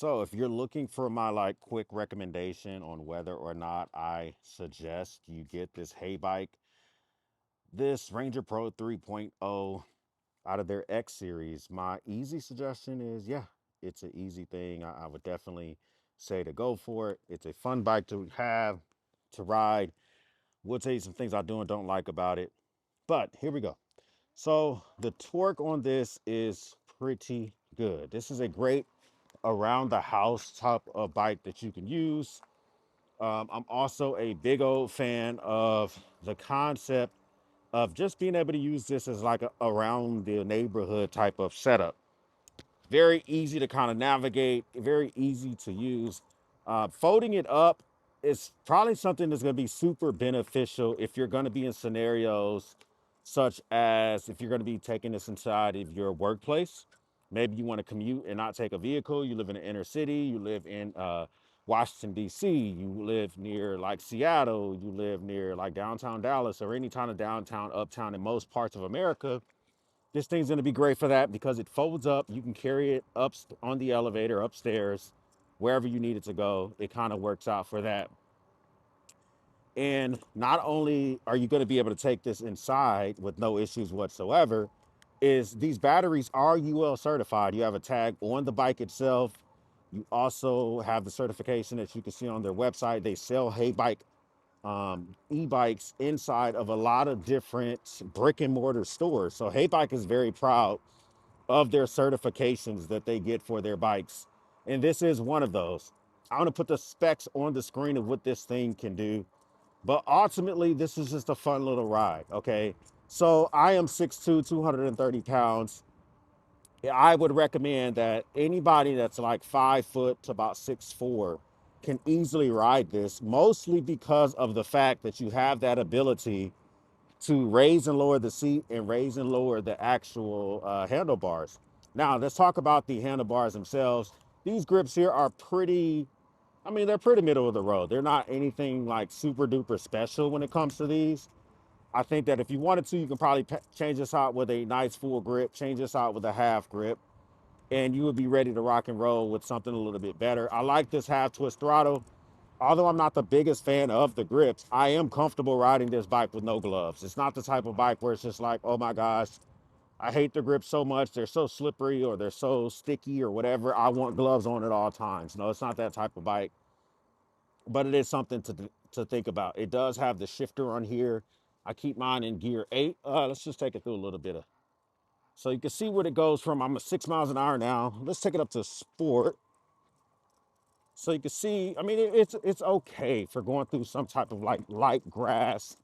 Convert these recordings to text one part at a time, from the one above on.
So if you're looking for my like quick recommendation on whether or not I suggest you get this Heybike, this Ranger Pro 3.0 out of their X series, my easy suggestion is yeah, it's an easy thing. I would definitely say to go for it. It's a fun bike to have, to ride. We'll tell you some things I do and don't like about it. But here we go. So the torque on this is pretty good. This is a great around the house type of bike that you can use. I'm also a big old fan of the concept of just being able to use this as like a around the neighborhood type of setup. Very easy to kind of navigate, very easy to use. Folding it up is probably something that's going to be super beneficial if you're going to be in scenarios such as if you're going to be taking this inside of your workplace. Maybe you want to commute and not take a vehicle. You live in the inner city, you live in Washington, D.C., you live near like Seattle, you live near like downtown Dallas or any kind of downtown, uptown in most parts of America. This thing's going to be great for that because it folds up. You can carry it up on the elevator upstairs, wherever you need it to go. It kind of works out for that. And not only are you going to be able to take this inside with no issues whatsoever, is these batteries are UL certified. You have a tag on the bike itself. You also have the certification that you can see on their website. They sell Heybike e-bikes inside of a lot of different brick and mortar stores. So Heybike is very proud of their certifications that they get for their bikes. And this is one of those. I'm gonna put the specs on the screen of what this thing can do. But ultimately, this is just a fun little ride, okay? So I am 6'2", 230 pounds. I would recommend that anybody that's like 5 foot to about 6'4" can easily ride this, mostly because of the fact that you have that ability to raise and lower the seat and raise and lower the actual handlebars. Now, let's talk about the handlebars themselves. These grips here are pretty, I mean, they're pretty middle of the road. They're not anything like super duper special when it comes to these. I think that if you wanted to, you can probably change this out with a nice full grip, change this out with a half grip, and you would be ready to rock and roll with something a little bit better. I like this half twist throttle. Although I'm not the biggest fan of the grips, I am comfortable riding this bike with no gloves. It's not the type of bike where it's just like, oh my gosh, I hate the grips so much. They're so slippery or they're so sticky or whatever. I want gloves on at all times. No, it's not that type of bike, but it is something to think about. It does have the shifter on here. I keep mine in gear 8. Let's just take it through a little bit of, so you can see what it goes from. I'm at 6 miles an hour now. Let's take it up to sport. So you can see, I mean, it's okay for going through some type of like light grass,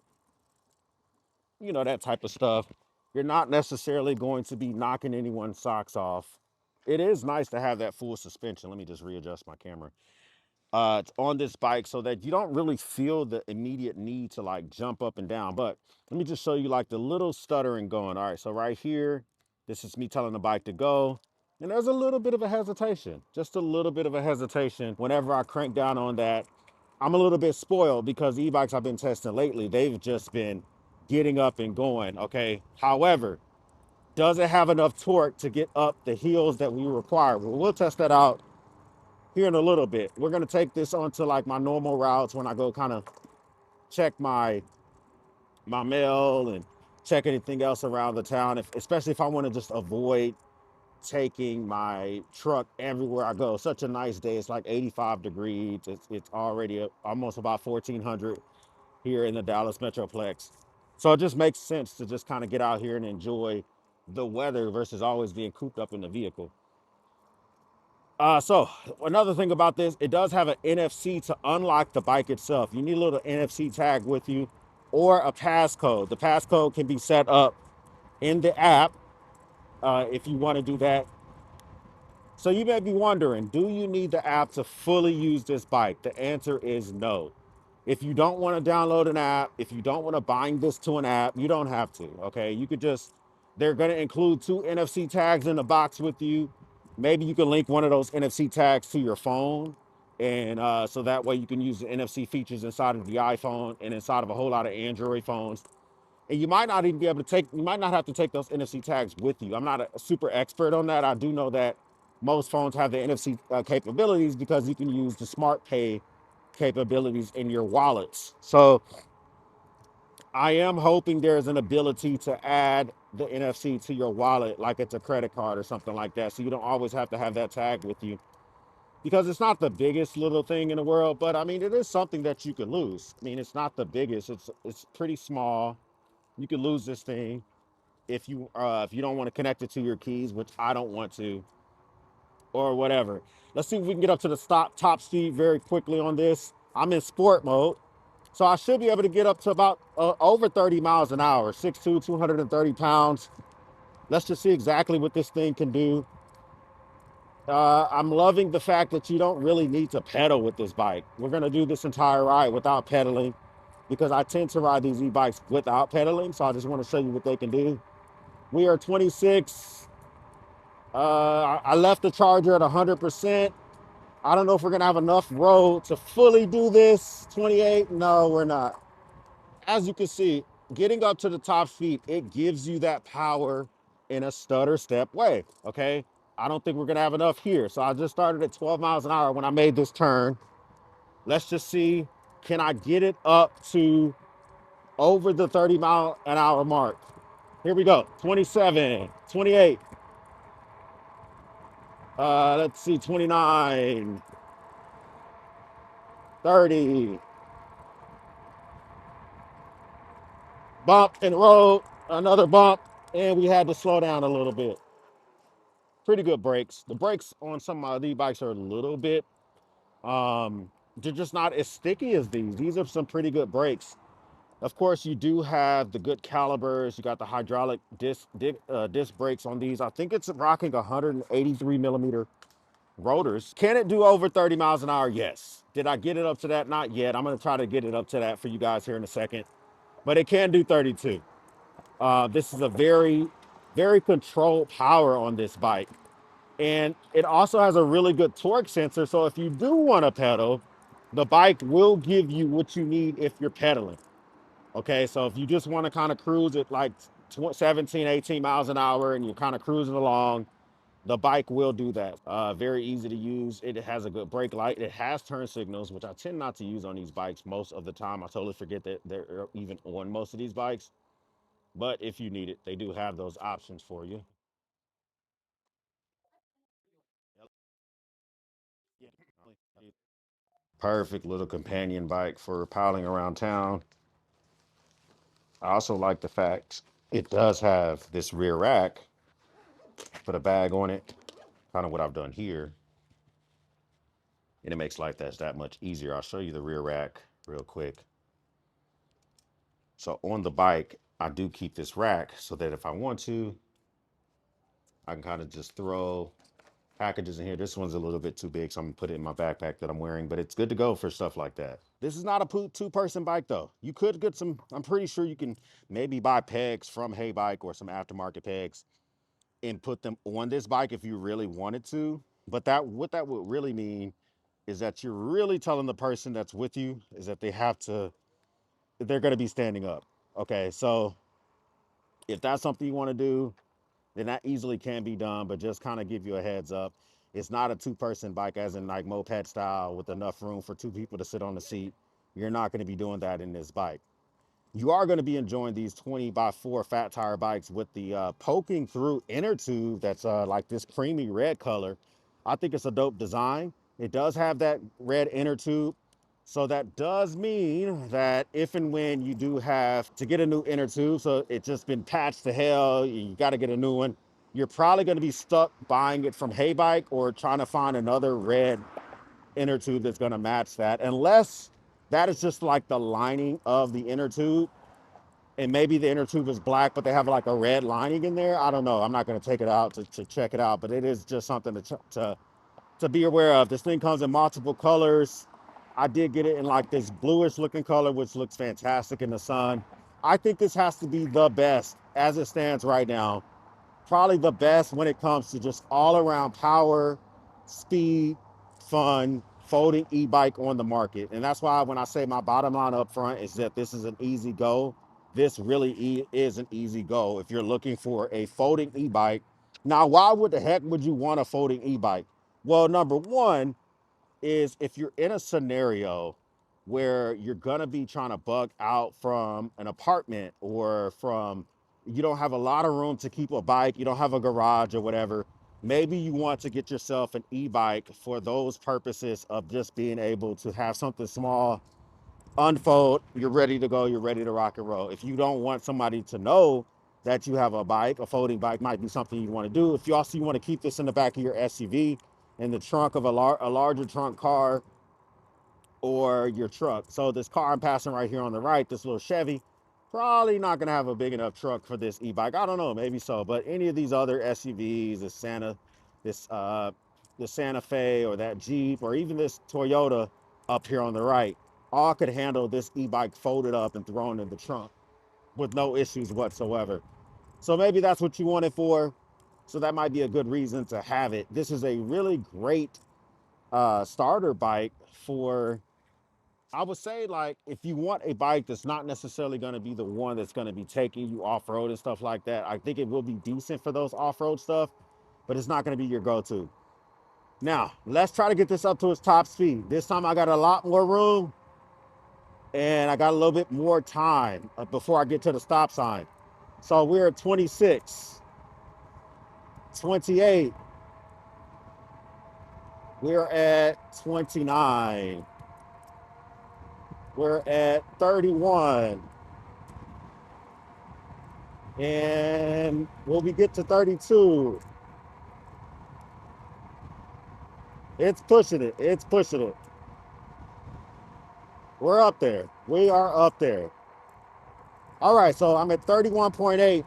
that type of stuff. You're not necessarily going to be knocking anyone's socks off. It is nice to have that full suspension. Let me just readjust my camera. On this bike so that you don't really feel the immediate need to like jump up and down. But let me just show you like the little stuttering going. All right, so right here, this is me telling the bike to go. And there's a little bit of a hesitation, just a little bit of a hesitation whenever I crank down on that. I'm a little bit spoiled because e-bikes I've been testing lately, they've just been getting up and going, okay? However, does it have enough torque to get up the hills that we require? Well, we'll test that out here in a little bit. We're gonna take this onto like my normal routes when I go kind of check my mail and check anything else around the town, especially if I want to just avoid taking my truck everywhere I go. Such a nice day. It's like 85 degrees. It's already almost about 1400 here in the Dallas Metroplex. So it just makes sense to just kind of get out here and enjoy the weather versus always being cooped up in the vehicle. So another thing about this, it does have an NFC to unlock the bike itself. You need a little NFC tag with you or a passcode. The passcode can be set up in the app if you want to do that. So you may be wondering, do you need the app to fully use this bike? The answer is no. If you don't want to download an app, if you don't want to bind this to an app, you don't have to, okay? You could just, they're going to include 2 NFC tags in the box with you. Maybe you can link one of those NFC tags to your phone. And so that way you can use the NFC features inside of the iPhone and inside of a whole lot of Android phones. And you might not even be able to take, you might not have to take those NFC tags with you. I'm not a super expert on that. I do know that most phones have the NFC capabilities because you can use the smart pay capabilities in your wallets. So I am hoping there's an ability to add the NFC to your wallet, like it's a credit card or something like that. So you don't always have to have that tag with you because it's not the biggest little thing in the world, but I mean, it is something that you could lose. I mean, it's not the biggest, it's pretty small. You could lose this thing if you don't want to connect it to your keys, which I don't want to, or whatever. Let's see if we can get up to the top speed very quickly on this. I'm in sport mode. So I should be able to get up to about over 30 miles an hour, 6'2", 230 pounds. Let's just see exactly what this thing can do. I'm loving the fact that you don't really need to pedal with this bike. We're gonna do this entire ride without pedaling because I tend to ride these e-bikes without pedaling. So I just wanna show you what they can do. We are 26. I left the charger at 100%. I don't know if we're gonna have enough road to fully do this. 28, no, we're not. As you can see, getting up to the top speed, it gives you that power in a stutter step way, okay? I don't think we're gonna have enough here. So I just started at 12 miles an hour when I made this turn. Let's just see, can I get it up to over the 30-mile-an-hour mark? Here we go, 27, 28. Let's see, 29, 30. Bump in the road, another bump, and we had to slow down a little bit. Pretty good brakes. The brakes on some of these bikes are a little bit, they're just not as sticky as these. These are some pretty good brakes. Of course, you do have the good calibers. You got the hydraulic disc brakes on these. I think it's rocking 183 millimeter rotors. Can it do over 30 miles an hour? Yes. Did I get it up to that? Not yet. I'm going to try to get it up to that for you guys here in a second. But it can do 32. This is a very controlled power on this bike. And it also has a really good torque sensor. So if you do want to pedal, the bike will give you what you need if you're pedaling. Okay, so if you just want to kind of cruise at like 17, 18 miles an hour and you're kind of cruising along, the bike will do that. Very easy to use. It has a good brake light. It has turn signals, which I tend not to use on these bikes most of the time. I totally forget that they're even on most of these bikes. But if you need it, they do have those options for you. Perfect little companion bike for piling around town. I also like the fact it does have this rear rack, put a bag on it, kind of what I've done here, and it makes life that much easier. I'll show you the rear rack real quick. So on the bike, I do keep this rack so that if I want to, I can kind of just throw packages in here. This one's a little bit too big, so I'm gonna put it in my backpack that I'm wearing, but it's good to go for stuff like that. This is not a two-person bike though. You could get some, I'm pretty sure you can maybe buy pegs from Heybike or some aftermarket pegs and put them on this bike if you really wanted to. But what that would really mean is that you're really telling the person that's with you is that they're gonna be standing up. Okay, so if that's something you wanna do, then that easily can be done, but just kind of give you a heads up. It's not a two-person bike as in like moped style with enough room for two people to sit on the seat. You're not going to be doing that in this bike. You are going to be enjoying these 20x4 fat tire bikes with the poking through inner tube that's like this creamy red color. I think it's a dope design. It does have that red inner tube. So that does mean that if and when you do have to get a new inner tube, so it's just been patched to hell, you got to get a new one, you're probably going to be stuck buying it from Heybike or trying to find another red inner tube that's going to match that, unless that is just like the lining of the inner tube. And maybe the inner tube is black, but they have like a red lining in there. I don't know. I'm not going to take it out to check it out, but it is just something to be aware of. This thing comes in multiple colors. I did get it in like this bluish looking color, which looks fantastic in the sun. I think this has to be the best as it stands right now. Probably the best when it comes to just all around power, speed, fun, folding e-bike on the market. And that's why when I say my bottom line up front is that this is an easy go. This really is an easy go. If you're looking for a folding e-bike Now, why would the heck would you want a folding e-bike? Well, number one is if you're in a scenario where you're gonna be trying to bug out from an apartment or from you don't have a lot of room to keep a bike, you don't have a garage or whatever. Maybe you want to get yourself an e-bike for those purposes of just being able to have something small, unfold, you're ready to go, you're ready to rock and roll. If you don't want somebody to know that you have a bike, a folding bike might be something you want to do. If you also you want to keep this in the back of your SUV, in the trunk of a larger trunk car or your truck. So this car I'm passing right here on the right, this little Chevy, probably not gonna have a big enough truck for this e-bike. I don't know, maybe so. But any of these other SUVs, this the Santa Fe or that Jeep or even this Toyota up here on the right, all could handle this e-bike folded up and thrown in the trunk with no issues whatsoever. So maybe that's what you want it for. So that might be a good reason to have it. This is a really great starter bike for, I would say, like, if you want a bike that's not necessarily going to be the one that's going to be taking you off road and stuff like that, I think it will be decent for those off road stuff, but it's not going to be your go to. Now, let's try to get this up to its top speed. This time I got a lot more room and I got a little bit more time before I get to the stop sign. So we're at 26, 28, we're at 29, we're at 31. And when we get to 32, it's pushing it. It's pushing it. We're up there. We are up there. All right, so I'm at 31.8.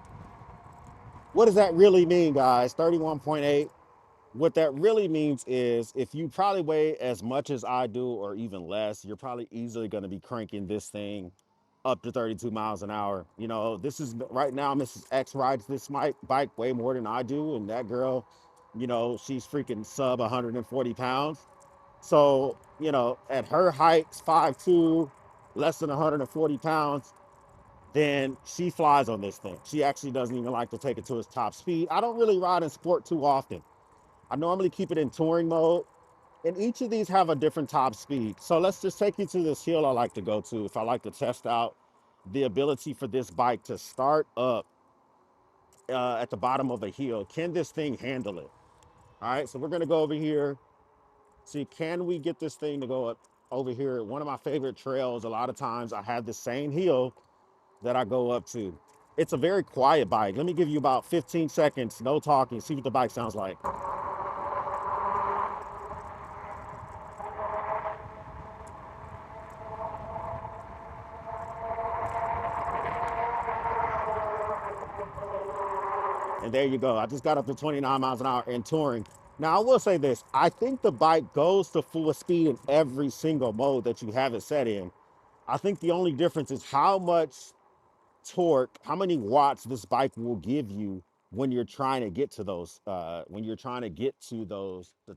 What does that really mean, guys? 31.8. What that really means is if you probably weigh as much as I do or even less, you're probably easily going to be cranking this thing up to 32 miles an hour. You know, this is right now, Mrs. X rides this bike way more than I do. And that girl, you know, she's freaking sub 140 pounds. So, you know, at her height, 5'2", less than 140 pounds, then she flies on this thing. She actually doesn't even like to take it to its top speed. I don't really ride in sport too often. I normally keep it in touring mode, and each of these have a different top speed. So let's just take you to this hill I like to go to if I like to test out the ability for this bike to start up at the bottom of a hill. Can this thing handle it? All right, so we're gonna go over here. See, can we get this thing to go up over here? One of my favorite trails, a lot of times I have the same hill that I go up to. It's a very quiet bike. Let me give you about 15 seconds, no talking, see what the bike sounds like. And there you go. I just got up to 29 miles an hour in touring. Now, I will say this. I think the bike goes to full speed in every single mode that you have it set in. I think the only difference is how much torque, how many watts this bike will give you when you're trying to get to the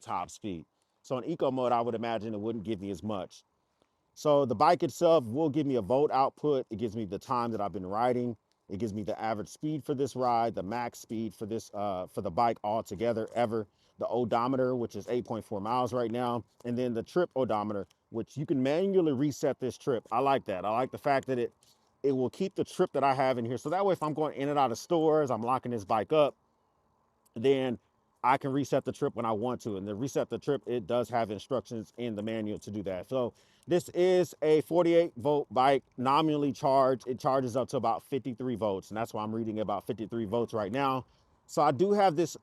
top speed. So in eco mode, I would imagine it wouldn't give me as much. So the bike itself will give me a volt output. It gives me the time that I've been riding. It gives me the average speed for this ride, the max speed for this for the bike altogether ever, the odometer, which is 8.4 miles right now, and then the trip odometer, which you can manually reset this trip. I like that. I like the fact that it will keep the trip that I have in here. So that way, if I'm going in and out of stores, I'm locking this bike up, then I can reset the trip when I want to. And to reset the trip, it does have instructions in the manual to do that. So this is a 48 volt bike, nominally charged. It charges up to about 53 volts. And that's why I'm reading about 53 volts right now. So I do have this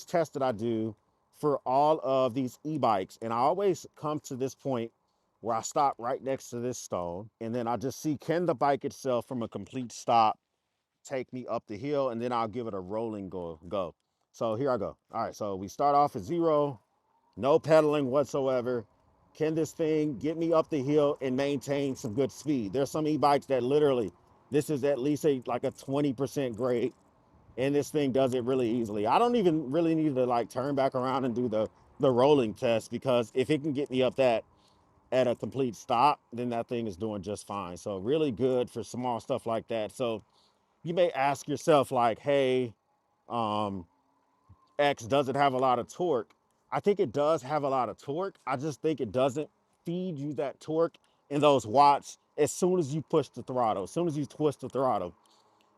test that I do for all of these e-bikes. And I always come to this point where I stop right next to this stone. And then I just see, can the bike itself from a complete stop take me up the hill, and then I'll give it a rolling go. So here I go. All right, so we start off at 0, no pedaling whatsoever. Can this thing get me up the hill and maintain some good speed? There's some e-bikes that literally, this is at least like a 20% grade, and this thing does it really easily. I don't even really need to like turn back around and do the rolling test, because if it can get me up that at a complete stop, then that thing is doing just fine. So really good for small stuff like that. So you may ask yourself like, hey, um, X, does it have a lot of torque? I think it does have a lot of torque. I just think it doesn't feed you that torque in those watts as soon as you push the throttle, as soon as you twist the throttle,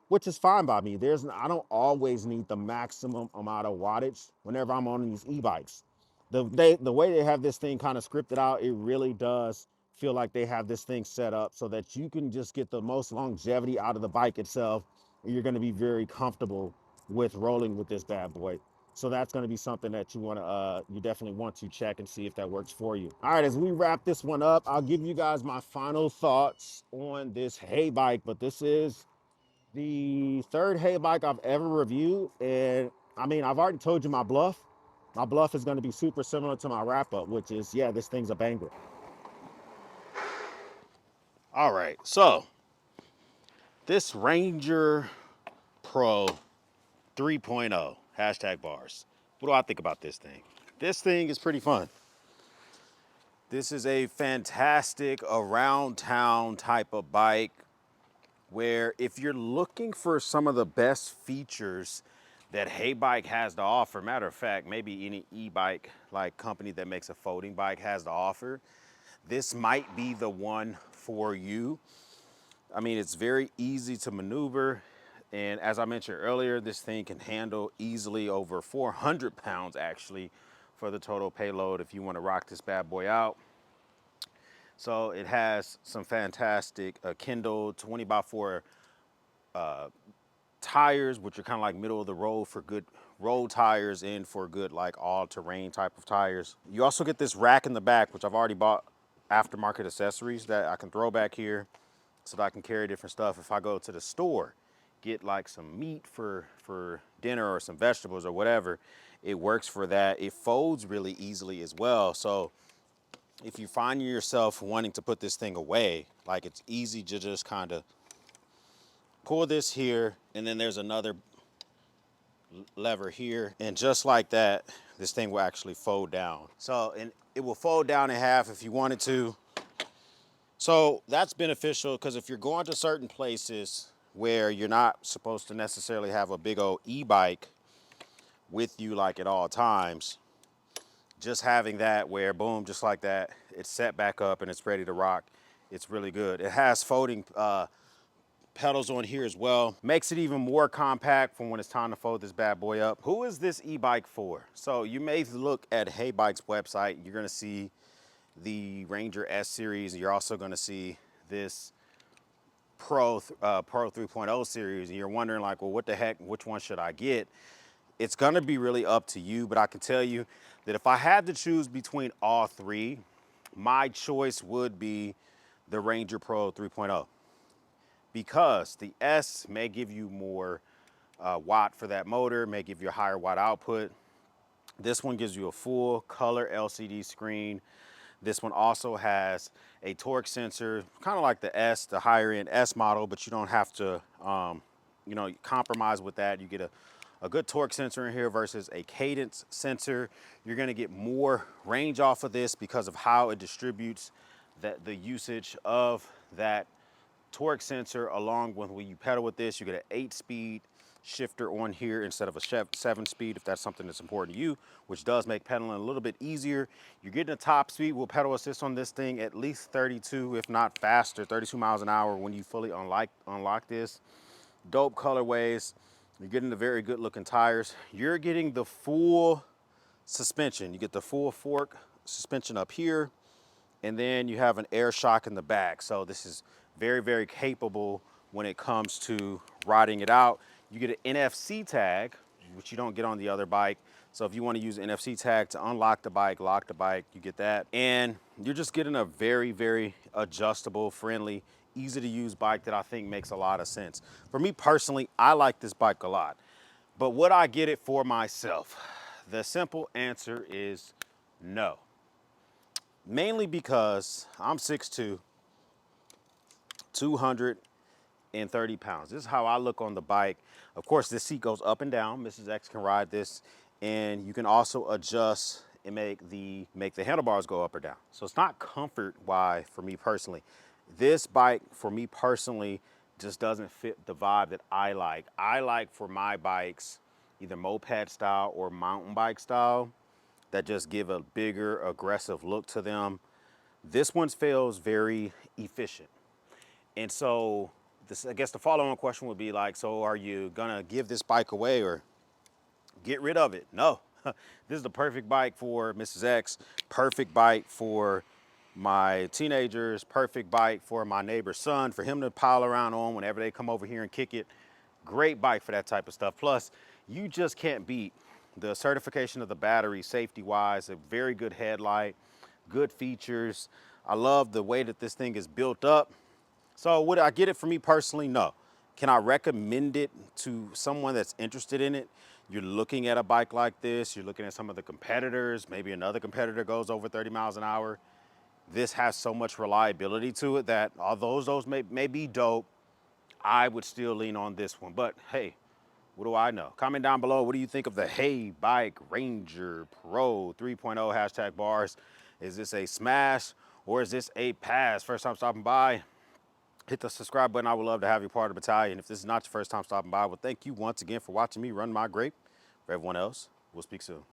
which is fine by me. I don't always need the maximum amount of wattage whenever I'm on these e-bikes. The way they have this thing kind of scripted out, it really does feel like they have this thing set up so that you can just get the most longevity out of the bike itself, and you're going to be very comfortable with rolling with this bad boy. So that's going to be something that you definitely want to check and see if that works for you. All right, as we wrap this one up, I'll give you guys my final thoughts on this Heybike, but this is the third Heybike I've ever reviewed. And I mean, I've already told you my bluff. My bluff is going to be super similar to my wrap up, which is, yeah, this thing's a banger. All right, so this Ranger Pro 3.0, hashtag bars. What do I think about this thing? This thing is pretty fun. This is a fantastic around town type of bike where if you're looking for some of the best features that Heybike has to offer, matter of fact, maybe any e-bike like company that makes a folding bike has to offer, this might be the one for you. I mean, it's very easy to maneuver. And as I mentioned earlier, this thing can handle easily over 400 pounds actually for the total payload if you want to rock this bad boy out. So it has some fantastic Kindle 20x4 tires, which are kind of like middle of the road for good road tires and for good like all-terrain type of tires. You also get this rack in the back, which I've already bought aftermarket accessories that I can throw back here so that I can carry different stuff. If I go to the store, get like some meat for dinner or some vegetables or whatever, it works for that. It folds really easily as well. So if you find yourself wanting to put this thing away, like it's easy to just kind of pull this here, and then there's another lever here, and just like that, this thing will actually fold down. So, and it will fold down in half if you wanted to. So that's beneficial because if you're going to certain places where you're not supposed to necessarily have a big old e-bike with you like at all times, just having that where boom, just like that, it's set back up and it's ready to rock. It's really good. It has folding pedals on here as well. Makes it even more compact for when it's time to fold this bad boy up. Who is this e-bike for? So you may look at Heybike's website, you're gonna see the Ranger S series. You're also gonna see this Pro 3.0 series, and you're wondering like, well, what the heck, which one should I get? It's gonna be really up to you, but I can tell you that if I had to choose between all three, my choice would be the Ranger Pro 3.0. Because the S may give you more watt for that motor, may give you a higher watt output. This one gives you a full color LCD screen. This one also has a torque sensor, kind of like the S, the higher end S model, but you don't have to, compromise with that. You get a good torque sensor in here versus a cadence sensor. You're gonna get more range off of this because of how it distributes the usage of that torque sensor, along with when you pedal with this, you get an 8-speed shifter on here instead of a 7-speed if that's something that's important to you, which does make pedaling a little bit easier. You're getting a top speed with pedal assist on this thing, at least 32, if not faster, 32 miles an hour when you fully unlock this. Dope colorways. You're getting the very good looking tires. You're getting the full suspension. You get the full fork suspension up here, and then you have an air shock in the back. So this is very, very capable when it comes to riding it out. You get an NFC tag, which you don't get on the other bike. So if you want to use an NFC tag to unlock the bike, lock the bike, you get that. And you're just getting a very, very adjustable, friendly, easy to use bike that I think makes a lot of sense. For me personally, I like this bike a lot. But would I get it for myself? The simple answer is no. Mainly because I'm 6'2", 230 pounds. This is how I look on the bike. Of course, this seat goes up and down. Mrs. X can ride this, and you can also adjust and make the handlebars go up or down. So it's not comfort why for me personally. This bike for me personally just doesn't fit the vibe that I like. I like for my bikes either moped style or mountain bike style, that just give a bigger, aggressive look to them. This one feels very efficient. And so this, I guess the follow-on question would be like, so are you gonna give this bike away or get rid of it? No. This is the perfect bike for Mrs. X, perfect bike for my teenagers, perfect bike for my neighbor's son, for him to pile around on whenever they come over here and kick it. Great bike for that type of stuff. Plus, you just can't beat the certification of the battery safety wise, a very good headlight, good features. I love the way that this thing is built up. So would I get it for me personally? No. Can I recommend it to someone that's interested in it? You're looking at a bike like this, you're looking at some of the competitors, maybe another competitor goes over 30 miles an hour. This has so much reliability to it that although those may be dope, I would still lean on this one. But hey, what do I know? Comment down below. What do you think of the Heybike Ranger Pro 3.0 hashtag bars? Is this a smash or is this a pass? First time stopping by, hit the subscribe button. I would love to have you part of the battalion. If this is not your first time stopping by, well, thank you once again for watching me run my grape. For everyone else, we'll speak soon.